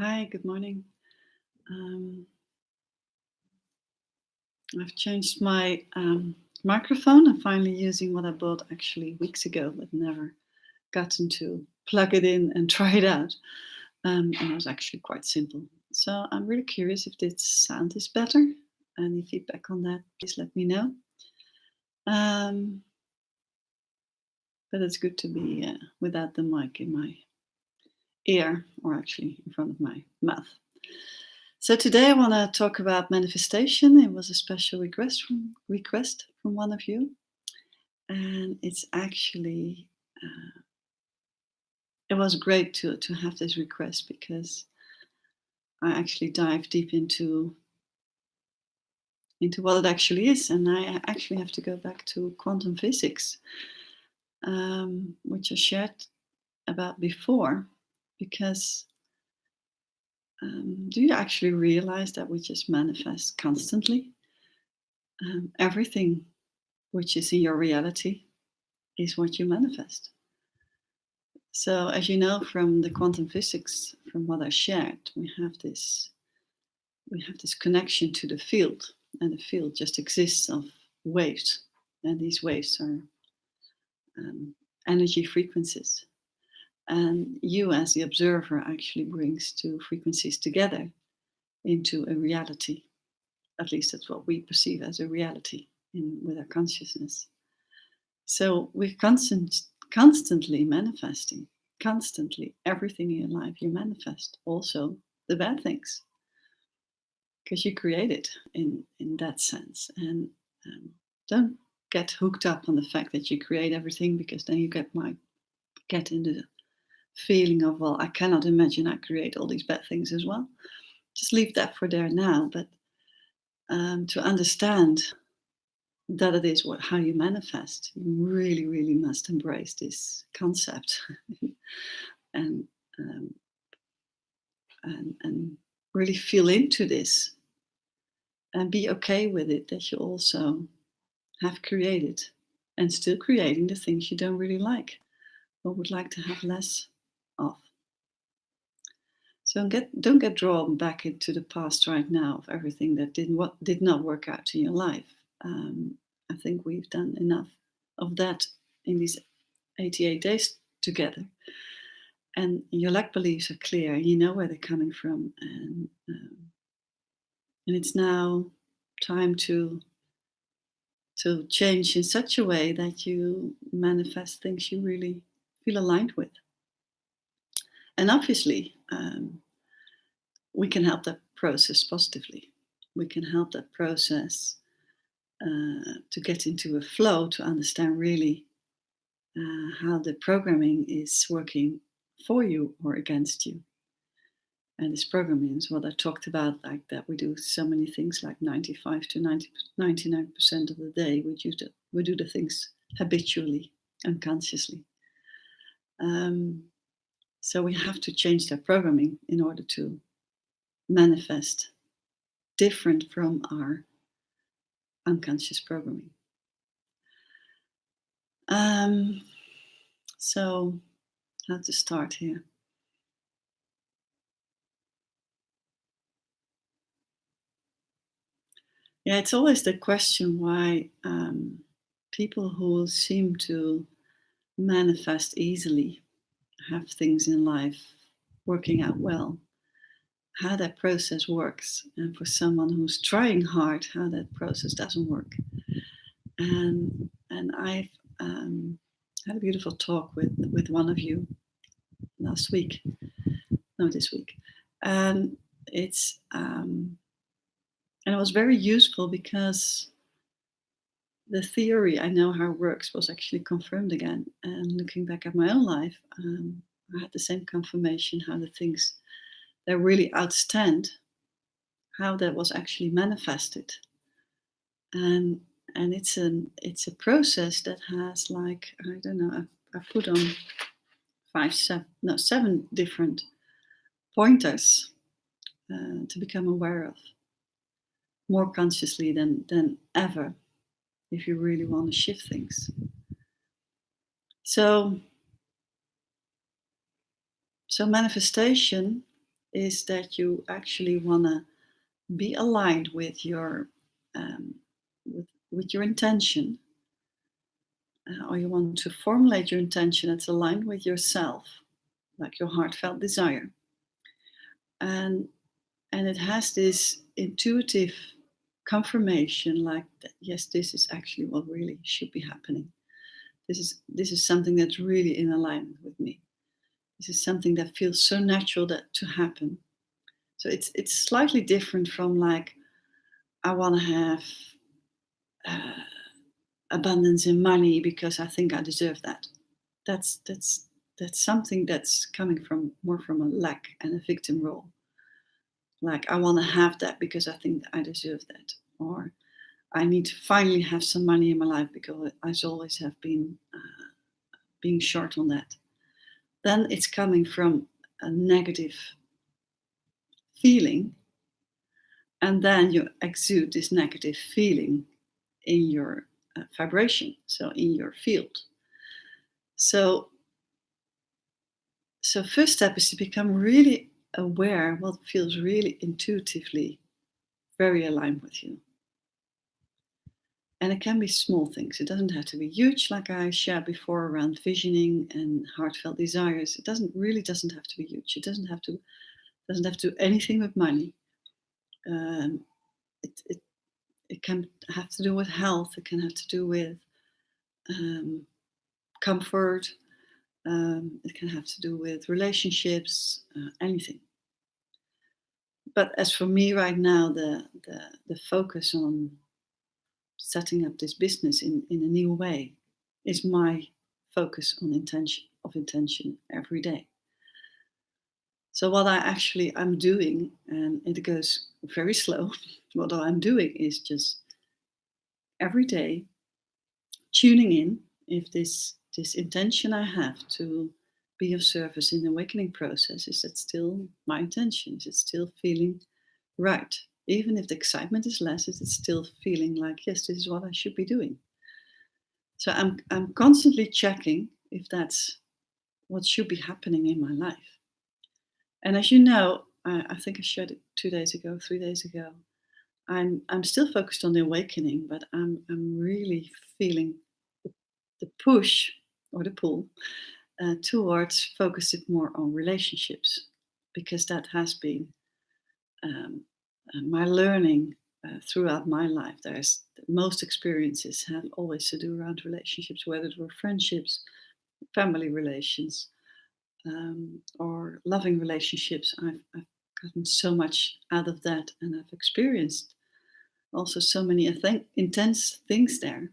Hi, good morning. Um, I've changed my microphone. I'm finally using what I bought actually weeks ago, but never gotten to plug it in and try it out. And it was actually quite simple. So I'm really curious if this sound is better. Any feedback on that, please let me know. Um, but it's good to be without the mic in my ear, or actually in front of my mouth. So today I want to talk about manifestation. It was a special request from one of you, and it's actually it was great to have this request because I actually dive deep into what it actually is, and I actually have to go back to quantum physics, which I shared about before, because do you actually realize that we just manifest constantly? Everything which is in your reality is what you manifest. So, as you know from the quantum physics, from what I shared, we have this connection to the field, and the field just exists of waves, and these waves are um, energy frequencies. And you, as the observer, actually brings two frequencies together into a reality. At least that's what we perceive as a reality with our consciousness. So we're constantly manifesting, constantly. Everything in your life you manifest, also the bad things, because you create it in that sense. And don't get hooked up on the fact that you create everything, because then you might get into the feeling of, well, I cannot imagine I create all these bad things as well. Just leave that for there now. But to understand that it is how you manifest, you really, really must embrace this concept and, um, and really feel into this and be okay with it, that you also have created and still creating the things you don't really like or would like to have less of. So don't get drawn back into the past right now of everything that did not work out in your life. I think we've done enough of that in these 88 days together, and your lack beliefs are clear. You know where they're coming from, and it's now time to change in such a way that you manifest things you really feel aligned with. And obviously, we can help that process positively. We can help that process to get into a flow, to understand really how the programming is working for you or against you. And this programming is what I talked about, like that we do so many things, like 95 to 99% of the day, we do the things habitually, unconsciously. Um, so we have to change that programming in order to manifest different from our unconscious programming. Um, so, how to start here? Yeah, it's always the question why people who seem to manifest easily, have things in life working out well, how that process works, and for someone who's trying hard, how that process doesn't work. And I've had a beautiful talk with one of you last week, no, this week, and it's and it was very useful because the theory, I know how it works, was actually confirmed again. And looking back at my own life, I had the same confirmation how the things that really outstand, how that was actually manifested. And it's a process that has, like, I don't know, I put on seven different pointers to become aware of more consciously than ever, if you really want to shift things. So manifestation is that you actually want to be aligned with your um, with your intention, or you want to formulate your intention that's aligned with yourself, like your heartfelt desire, and it has this intuitive confirmation, like that, yes, this is actually what really should be happening. This is something that's really in alignment with me. This is something that feels so natural that to happen. So it's slightly different from like I want to have uh, abundance in money because I think I deserve that. That's something that's coming from more from a lack and a victim role. Like I want to have that because I think I deserve that, or I need to finally have some money in my life because I always have been being short on that. Then it's coming from a negative feeling, and then you exude this negative feeling in your vibration, so in your field. So, first step is to become really aware what feels really intuitively very aligned with you. And it can be small things. It doesn't have to be huge, like I shared before around visioning and heartfelt desires. It doesn't have to be huge. It doesn't have to do anything with money. Um, it it can have to do with health. It can have to do with um, comfort. It can have to do with relationships, anything. But as for me right now, the focus on setting up this business in a new way is my focus on intention every day. So what I'm doing, and it goes very slow, what I'm doing is just every day tuning in if this intention I have to be of service in the awakening process, is that still my intention? Is it still feeling right? Even if the excitement is less, is it still feeling like, yes, this is what I should be doing? So I'm constantly checking if that's what should be happening in my life. And as you know, I think I shared it 2 days ago, 3 days ago. I'm still focused on the awakening, but I'm really feeling the, the push or the pull towards focusing more on relationships, because that has been um, my learning throughout my life. There's most experiences have always to do around relationships, whether it were friendships, family relations, or loving relationships. I've gotten so much out of that, and I've experienced also so many intense things there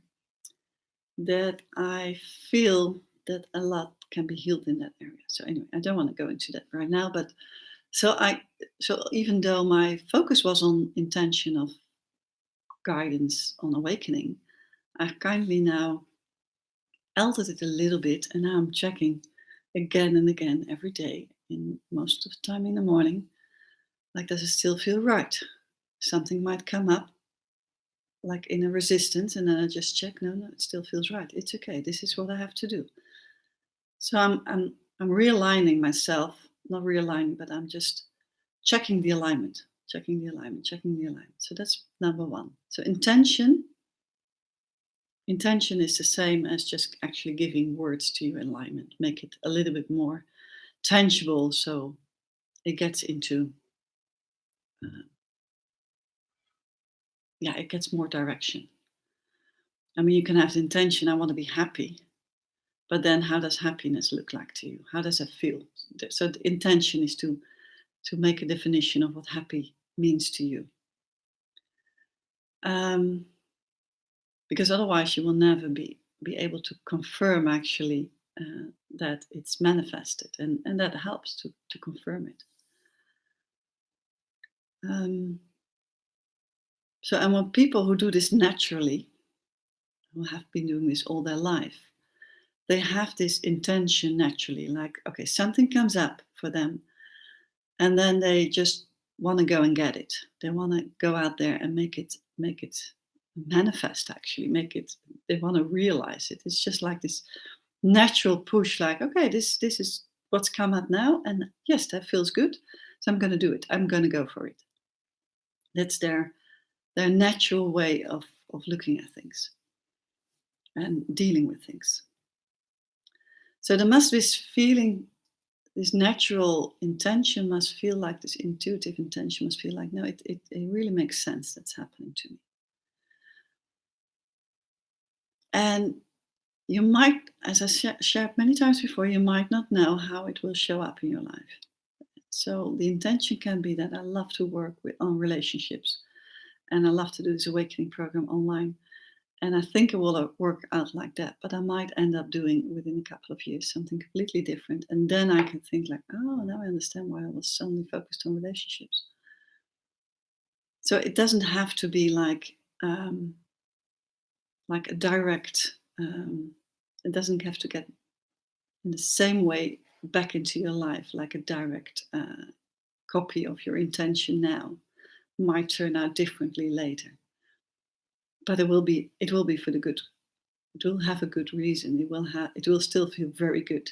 that I feel that a lot can be healed in that area. So anyway, I don't want to go into that right now, but so I so even though my focus was on intention of guidance on awakening, I've kindly now altered it a little bit, and now I'm checking again and again every day, in most of the time in the morning, like, does it still feel right? Something might come up like in a resistance, and then I just check, no, it still feels right. It's okay. This is what I have to do. So I'm realigning myself, not realigning, but I'm just checking the alignment, checking the alignment, checking the alignment. So that's number one. So intention is the same as just actually giving words to your alignment. Make it a little bit more tangible, so it gets into uh, yeah, it gets more direction. I mean, you can have the intention, I want to be happy, but then how does happiness look like to you? How does it feel? So the intention is to make a definition of what happy means to you. Um, because otherwise you will never be able to confirm actually that it's manifested, and that helps to confirm it. Um, so I want people who do this naturally, who have been doing this all their life, they have this intention naturally, like, okay, something comes up for them, and then they just want to go and get it. They want to go out there and make it manifest, actually make it, they want to realize it. It's just like this natural push, like, okay, this is what's come up now, and yes, that feels good. So I'm going to do it. I'm going to go for it. That's their natural way of looking at things and dealing with things. So there must be this feeling, this natural intention must feel like, this intuitive intention must feel like, no, it really makes sense that's happening to me. And you might, as I shared many times before, you might not know how it will show up in your life. So the intention can be that I love to work on relationships, and I love to do this awakening program online. And I think it will work out like that, but I might end up doing within a couple of years something completely different. And then I can think like, oh, now I understand why I was suddenly focused on relationships. So it doesn't have to be like a direct. It doesn't have to get in the same way back into your life like a direct copy of your intention now. Might turn out differently later, but it will be for the good. It will have a good reason. It will still feel very good.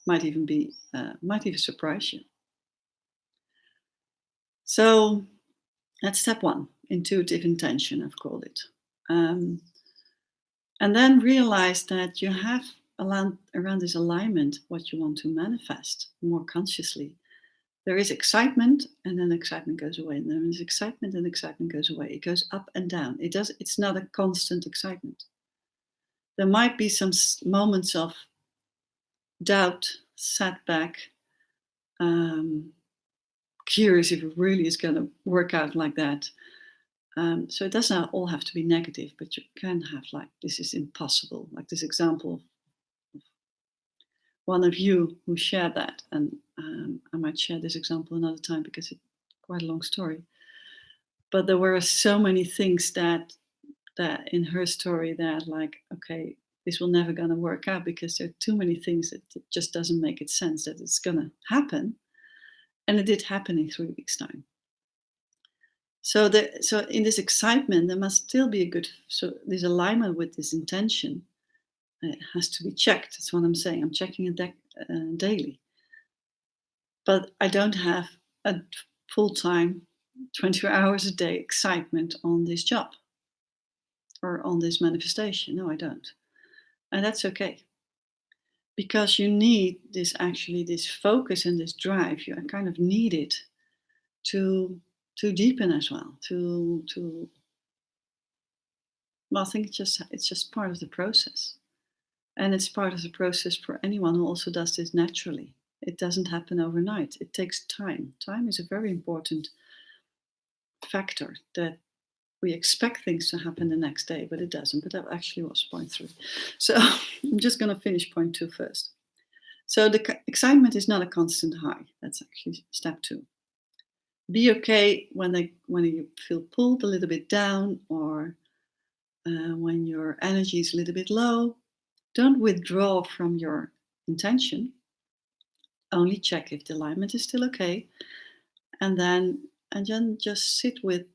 Might even surprise you. So that's step one, intuitive intention, I've called it. And then realize that you have around this alignment what you want to manifest more consciously. There is excitement, and then excitement goes away. And there is excitement, and excitement goes away. It goes up and down. It's not a constant excitement. There might be some moments of doubt, setback, curious if it really is going to work out like that. So it doesn't all have to be negative, but you can have like, this is impossible. Like this example of one of you who shared that. And I might share this example another time because it's quite a long story. But there were so many things that in her story that like, okay, this will never going to work out because there are too many things that it just doesn't make it sense that it's going to happen. And it did happen in 3 weeks' time. So in this excitement, there must still be this alignment with this intention. It has to be checked. That's what I'm saying. I'm checking it daily. But I don't have a full-time, 24 hours a day excitement on this job or on this manifestation. No, I don't. And that's okay. Because you need this focus and this drive. You kind of need it to deepen as well. Well, I think it's just part of the process. And it's part of the process for anyone who also does this naturally. It doesn't happen overnight. It takes time. Time is a very important factor that we expect things to happen the next day, but it doesn't. But that actually was point 3. So I'm just going to finish point 2 first. So the excitement is not a constant high. That's actually step 2. Be okay when you feel pulled a little bit down, or when your energy is a little bit low. Don't withdraw from your intention. Only check if the alignment is still okay, and then just sit with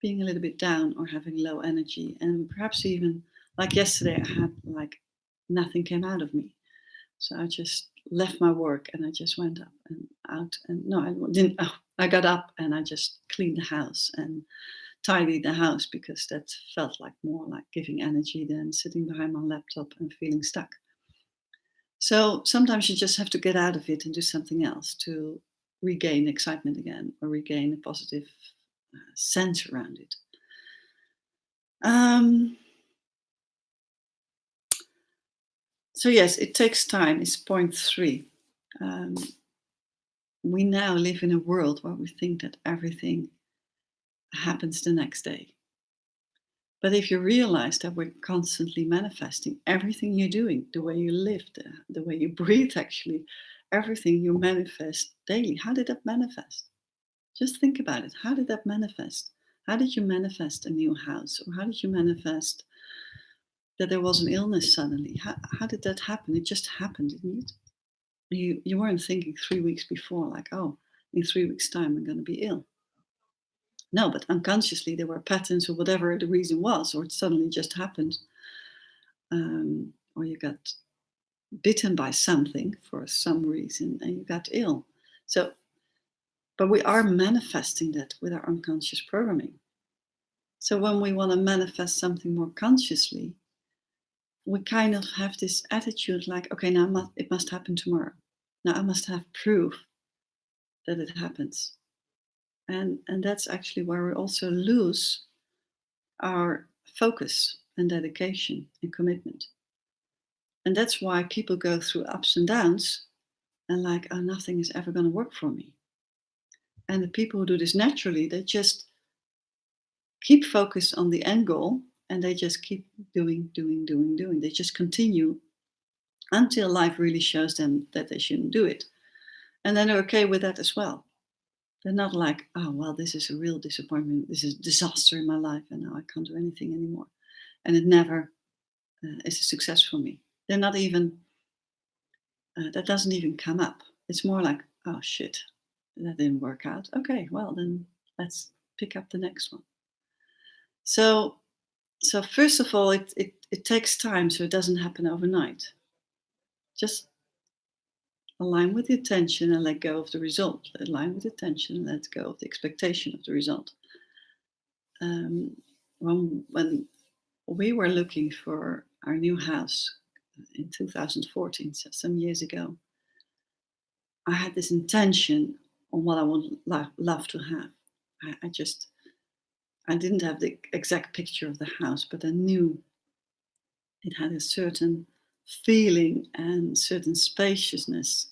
being a little bit down or having low energy, and perhaps even like yesterday, I had like nothing came out of me, so I just left my work and I just went up and out, and no, I didn't. Oh, I got up and I just cleaned the house and tidied the house because that felt like more like giving energy than sitting behind my laptop and feeling stuck. So sometimes you just have to get out of it and do something else to regain excitement again, or regain a positive sense around it. So yes, it takes time. It's point 3. We now live in a world where we think that everything happens the next day. But if you realize that we're constantly manifesting everything you're doing, the way you live, the way you breathe, actually, everything you manifest daily. How did that manifest? Just think about it. How did that manifest? How did you manifest a new house? Or how did you manifest that there was an illness suddenly? How did that happen? It just happened, didn't it? You weren't thinking 3 weeks before, like, oh, in 3 weeks' time, I'm going to be ill. No, but unconsciously there were patterns or whatever the reason was, or it suddenly just happened. Or you got bitten by something for some reason and you got ill. So But we are manifesting that with our unconscious programming. So when we want to manifest something more consciously, we kind of have this attitude like, okay, now it must happen tomorrow. Now I must have proof that it happens. And that's actually where we also lose our focus and dedication and commitment. And that's why people go through ups and downs and like, oh, nothing is ever going to work for me. And the people who do this naturally, they just keep focused on the end goal and they just keep doing. They just continue until life really shows them that they shouldn't do it. And then they're okay with that as well. They're not like, oh, well, this is a real disappointment. This is a disaster in my life and now I can't do anything anymore. And it never is a success for me. They're not even, that doesn't even come up. It's more like, oh, shit, that didn't work out. Okay, well, then let's pick up the next one. So first of all, it takes time, so it doesn't happen overnight. Just align with the attention and let go of the result. Align with the attention and let go of the expectation of the result. When we were looking for our new house in 2014, so some years ago, I had this intention on what I would love to have. I didn't have the exact picture of the house, but I knew it had a certain feeling and certain spaciousness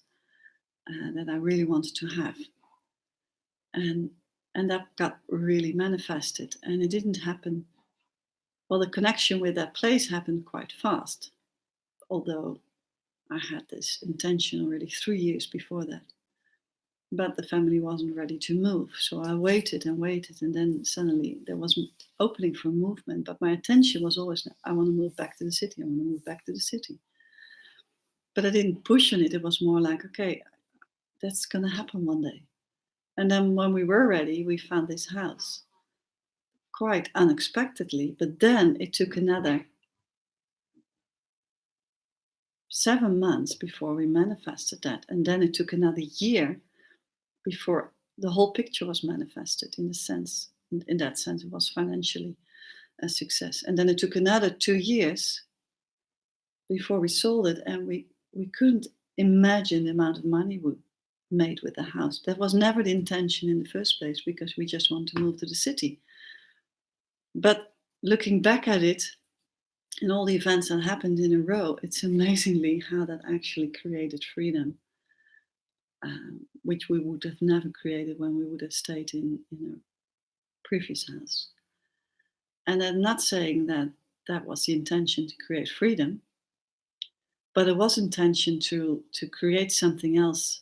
that I really wanted to have. And that got really manifested. And it didn't happen. Well, the connection with that place happened quite fast, although I had this intention already 3 years before that. But the family wasn't ready to move. So I waited and waited, and then suddenly there was an opening for movement. But my attention was always, I want to move back to the city. I want to move back to the city. But I didn't push on it. It was more like, okay, that's going to happen one day. And then when we were ready, we found this house quite unexpectedly. But then it took another 7 months before we manifested that. And then it took another year before the whole picture was manifested in that sense, it was financially a success. And then it took another 2 years before we sold it. And we couldn't imagine the amount of money we made with the house. That was never the intention in the first place because we just want to move to the city. But looking back at it and all the events that happened in a row, it's amazingly how that actually created freedom, which we would have never created when we would have stayed in a previous house. And I'm not saying that that was the intention to create freedom, but it was intention to create something else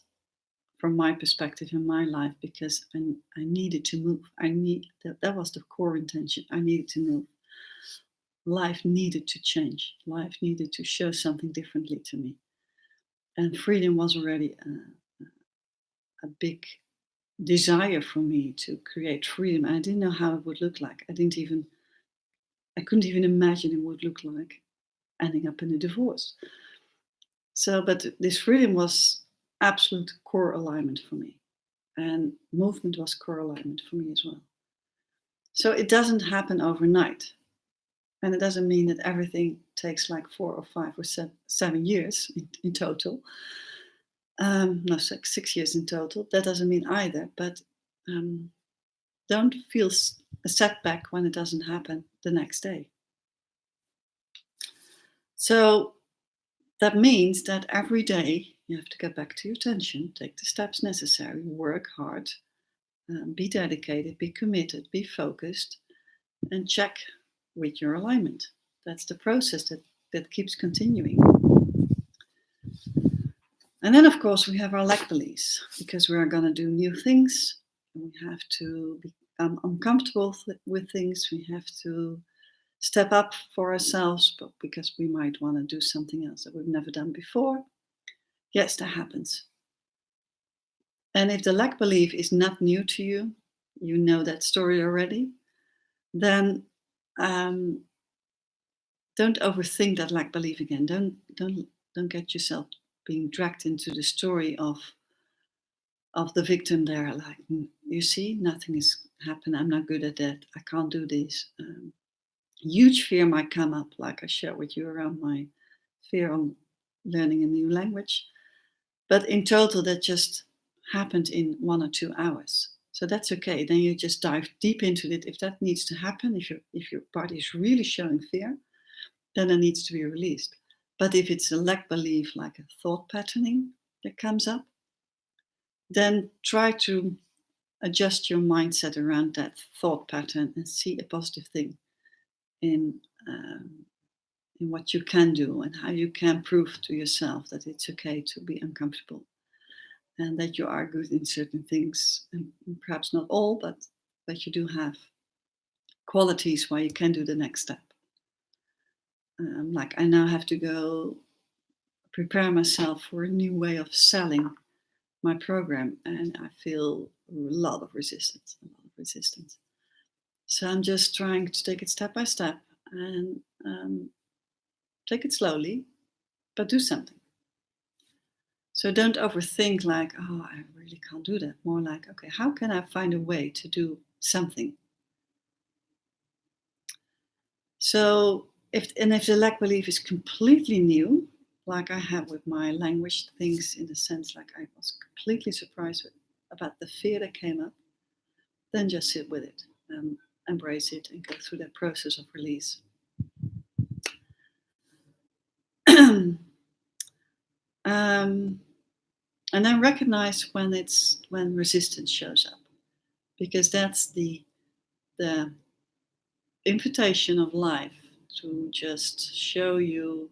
from my perspective in my life because I needed to move. That was the core intention. I needed to move. Life needed to change. Life needed to show something differently to me. And freedom was already a big desire for me to create freedom. I didn't know how it would look like. I couldn't even imagine it would look like ending up in a divorce. So, but this freedom was absolute core alignment for me. And movement was core alignment for me as well. So it doesn't happen overnight. And it doesn't mean that everything takes like 4 or 5 or 7 years in total. No, 6 years in total. That doesn't mean either. But don't feel a setback when it doesn't happen the next day. So that means that every day you have to get back to your attention, take the steps necessary, work hard, be dedicated, be committed, be focused, and check with your alignment. That's the process that keeps continuing. And then, of course, we have our lack beliefs because we are going to do new things. We have to become uncomfortable with things. We have to step up for ourselves, but because we might want to do something else that we've never done before. Yes, that happens. And if the lack belief is not new to you, you know that story already, then don't overthink that lack belief again. Don't get yourself being dragged into the story of of the victim there, like, you see, nothing is happening. I'm not good at that. I can't do this. Huge fear might come up, like I shared with you around my fear on learning a new language. But in total, that just happened in 1 or 2 hours. So that's okay. Then you just dive deep into it. If that needs to happen, if your body is really showing fear, then it needs to be released. But if it's a lack belief, like a thought patterning that comes up, then try to adjust your mindset around that thought pattern and see a positive thing in um, in what you can do and how you can prove to yourself that it's okay to be uncomfortable and that you are good in certain things, and perhaps not all, but you do have qualities where you can do the next step. Like I now have to go prepare myself for a new way of selling my program, and I feel a lot of resistance, a lot of resistance. So I'm just trying to take it step by step and take it slowly, but do something. So don't overthink like, oh, I really can't do that. More like, okay, how can I find a way to do something? So if the lack belief is completely new, like I have with my language things, in the sense like I was completely surprised about the fear that came up, then just sit with it, embrace it, and go through that process of release. um, and then recognize when resistance shows up, because that's the invitation of life to just show you,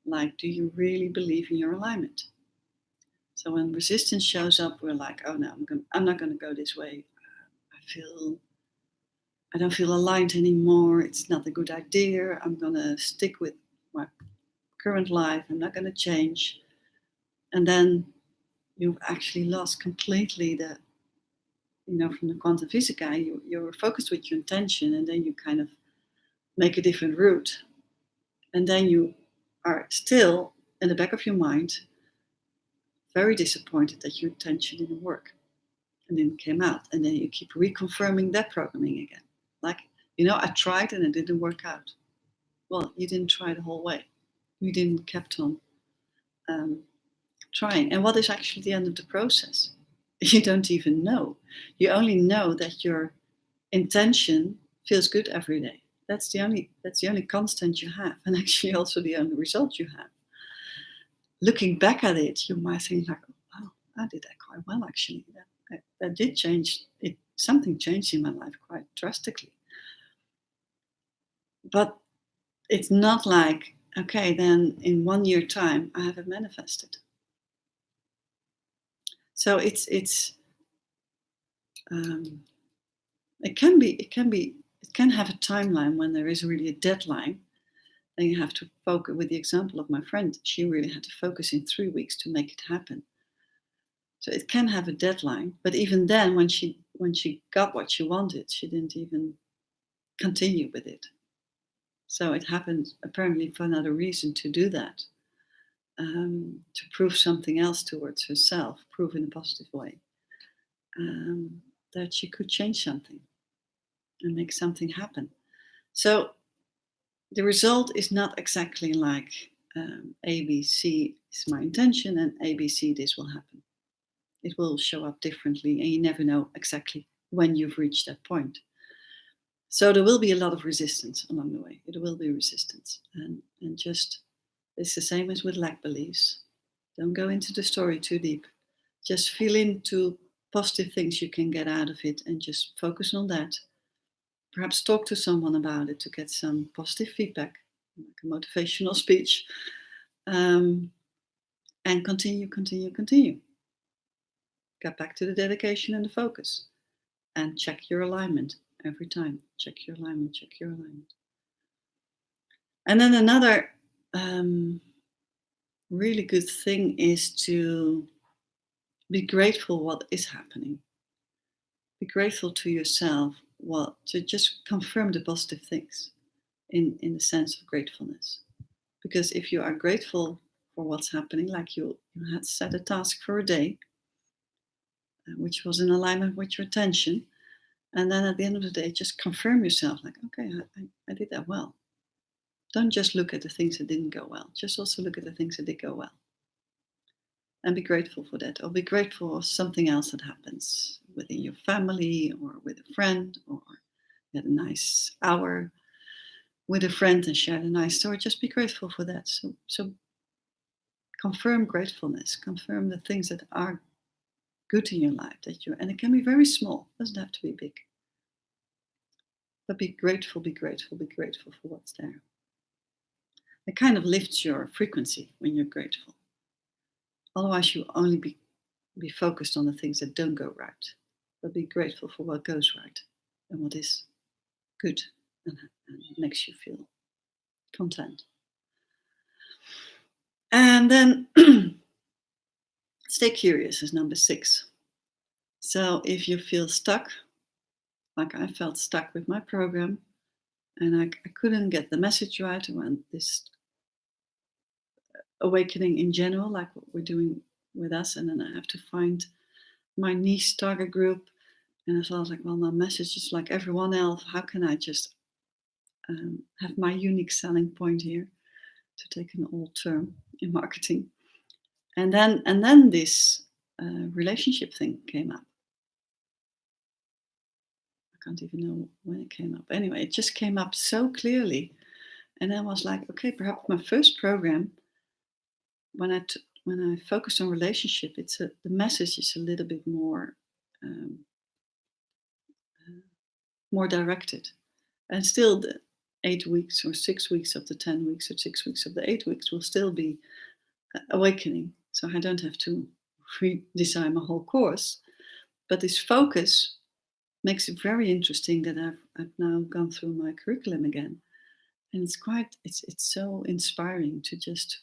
like, do you really believe in your alignment? So when resistance shows up, we're like, oh no, I'm not going to go this way. I don't feel aligned anymore. It's not a good idea. I'm going to stick with my current life. I'm not going to change. And then you've actually lost completely from the quantum physics guy, you're focused with your intention, and then you kind of make a different route. And then you are still in the back of your mind very disappointed that your intention didn't work and didn't came out. And then you keep reconfirming that programming again. Like, I tried and it didn't work out. Well, you didn't try the whole way. You didn't kept on um, trying. And what is actually the end of the process? You don't even know. You only know that your intention feels good every day. That's the only constant you have, and actually also the only result you have. Looking back at it, you might think like, oh, wow, I did that quite well actually. That did change it. Something changed in my life quite drastically. But it's not like, okay, then in 1 year time I have it manifested. So um, it can have a timeline when there is really a deadline. Then you have to focus. With the example of my friend, she really had to focus in 3 weeks to make it happen. So it can have a deadline, but even then, when she got what she wanted, she didn't even continue with it. So it happened apparently for another reason to do that, to prove something else towards herself, prove in a positive way, that she could change something and make something happen. So the result is not exactly like ABC is my intention and ABC this will happen. It will show up differently, and you never know exactly when you've reached that point. So there will be a lot of resistance along the way. There will be resistance, and just it's the same as with lack beliefs. Don't go into the story too deep. Just feel into positive things you can get out of it, and just focus on that. Perhaps talk to someone about it to get some positive feedback, like a motivational speech, um, and continue, continue, continue. Get back to the dedication and the focus, and check your alignment every time. Check your alignment, check your alignment. And then another really good thing is to be grateful what is happening. Be grateful to yourself, to just confirm the positive things in the sense of gratefulness. Because if you are grateful for what's happening, like you had set a task for a day, which was in alignment with your attention. And then at the end of the day, just confirm yourself like, okay, I did that well. Don't just look at the things that didn't go well. Just also look at the things that did go well. And be grateful for that. Or be grateful for something else that happens within your family or with a friend, or you had a nice hour with a friend and shared a nice story. Just be grateful for that. So confirm gratefulness. Confirm the things that are good in your life and it can be very small. It doesn't have to be big. But be grateful, be grateful, be grateful for what's there. It kind of lifts your frequency when you're grateful. Otherwise, you only be focused on the things that don't go right. But be grateful for what goes right and what is good and makes you feel content. And then stay curious is number 6. So if you feel stuck, like I felt stuck with my program, and I couldn't get the message right around this awakening in general, like what we're doing with us, and then I have to find my niche target group. And so I was like, well, my message is like everyone else. How can I just have my unique selling point here, to take an old term in marketing? And then this relationship thing came up. I can't even know when it came up. Anyway, it just came up so clearly. And I was like, okay, perhaps my first program, when I focus on relationship, the message is a little bit more more directed. And still the 8 weeks or 6 weeks of the 10 weeks or 6 weeks of the 8 weeks will still be awakening. So I don't have to redesign my whole course. But this focus makes it very interesting that I've now gone through my curriculum again. And it's so inspiring to just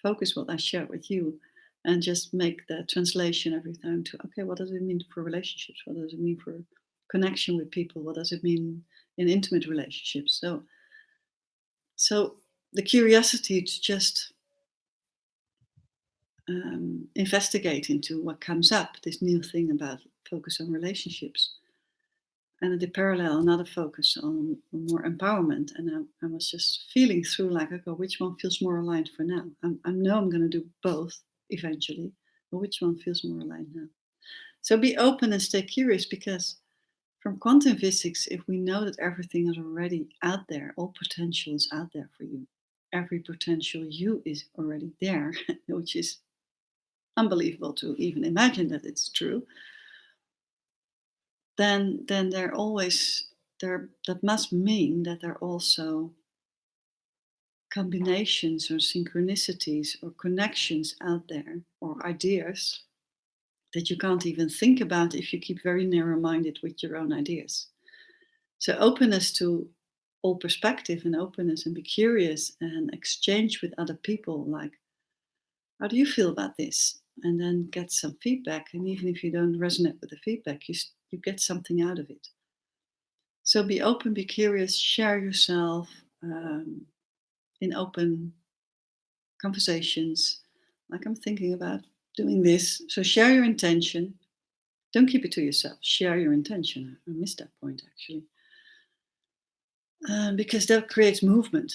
focus what I share with you and just make the translation every time to, okay, what does it mean for relationships? What does it mean for connection with people? What does it mean in intimate relationships? So the curiosity to just investigate into what comes up, this new thing about focus on relationships. And at the parallel, another focus on more empowerment. And I was just feeling through like, okay, which one feels more aligned for now? I know I'm going to do both eventually, but which one feels more aligned now? So be open and stay curious, because from quantum physics, if we know that everything is already out there, all potential is out there for you. Every potential you is already there, which is unbelievable to even imagine that it's true. Then there always that must mean that there are also combinations or synchronicities or connections out there, or ideas that you can't even think about if you keep very narrow-minded with your own ideas. So openness to all perspective and openness, and be curious and exchange with other people, like, how do you feel about this? And then get some feedback. And even if you don't resonate with the feedback, you get something out of it. So be open, be curious, share yourself in open conversations. Like I'm thinking about doing this. So share your intention. Don't keep it to yourself. Share your intention. I missed that point actually. Because that creates movement.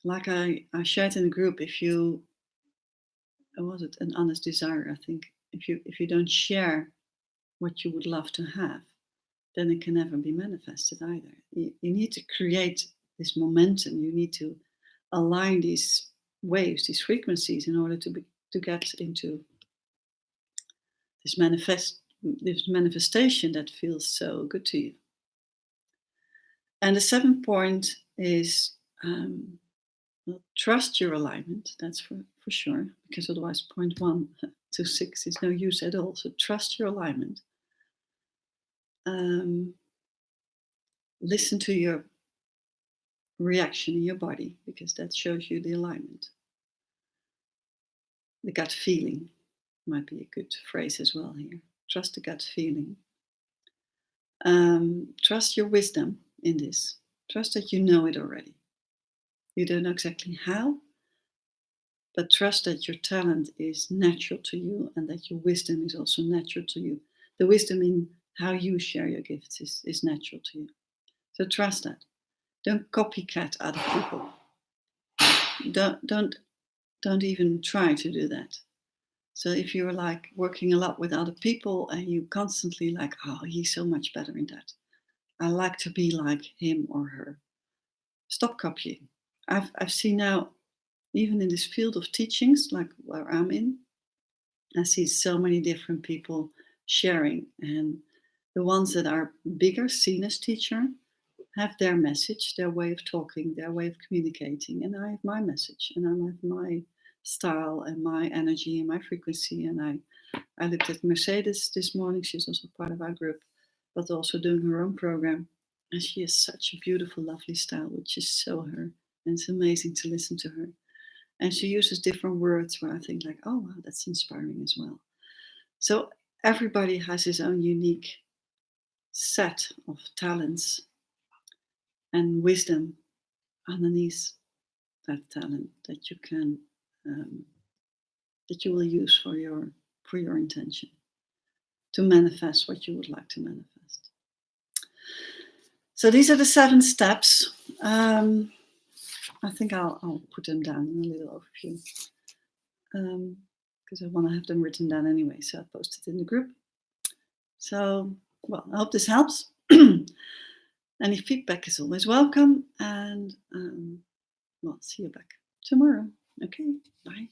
Like I shared in the group, if you, was it an honest desire? I think if you don't share what you would love to have, then it can never be manifested either. You need to create this momentum. You need to align these waves, these frequencies, in order to get into this manifestation that feels so good to you. And the 7th point is well, trust your alignment. That's for sure, because otherwise point 1 to 6 is no use at all. So trust your alignment. Listen to your reaction in your body, because that shows you the alignment. The gut feeling might be a good phrase as well here. Trust the gut feeling. Trust your wisdom in this. Trust that you know it already. You don't know exactly how, but trust that your talent is natural to you and that your wisdom is also natural to you. The wisdom in how you share your gifts is natural to you. So trust that. Don't copycat other people. Don't even try to do that. So if you're like working a lot with other people and you constantly like, oh, he's so much better in that, I like to be like him or her. Stop copying. I've seen now, even in this field of teachings, like where I'm in, I see so many different people sharing, and the ones that are bigger, seen as teacher, have their message, their way of talking, their way of communicating, and I have my message, and I have my style and my energy and my frequency. And I looked at Mercedes this morning. She's also part of our group, but also doing her own program. And she has such a beautiful, lovely style, which is so her. And it's amazing to listen to her. And she uses different words where I think like, oh, wow, that's inspiring as well. So everybody has his own unique set of talents and wisdom underneath that talent that you can that you will use for your intention to manifest what you would like to manifest. So these are the 7 steps. I think I'll put them down in a little overview because I want to have them written down anyway. So I posted in the group. So, well, I hope this helps. Any feedback is always welcome. And well, see you back tomorrow. Okay, bye.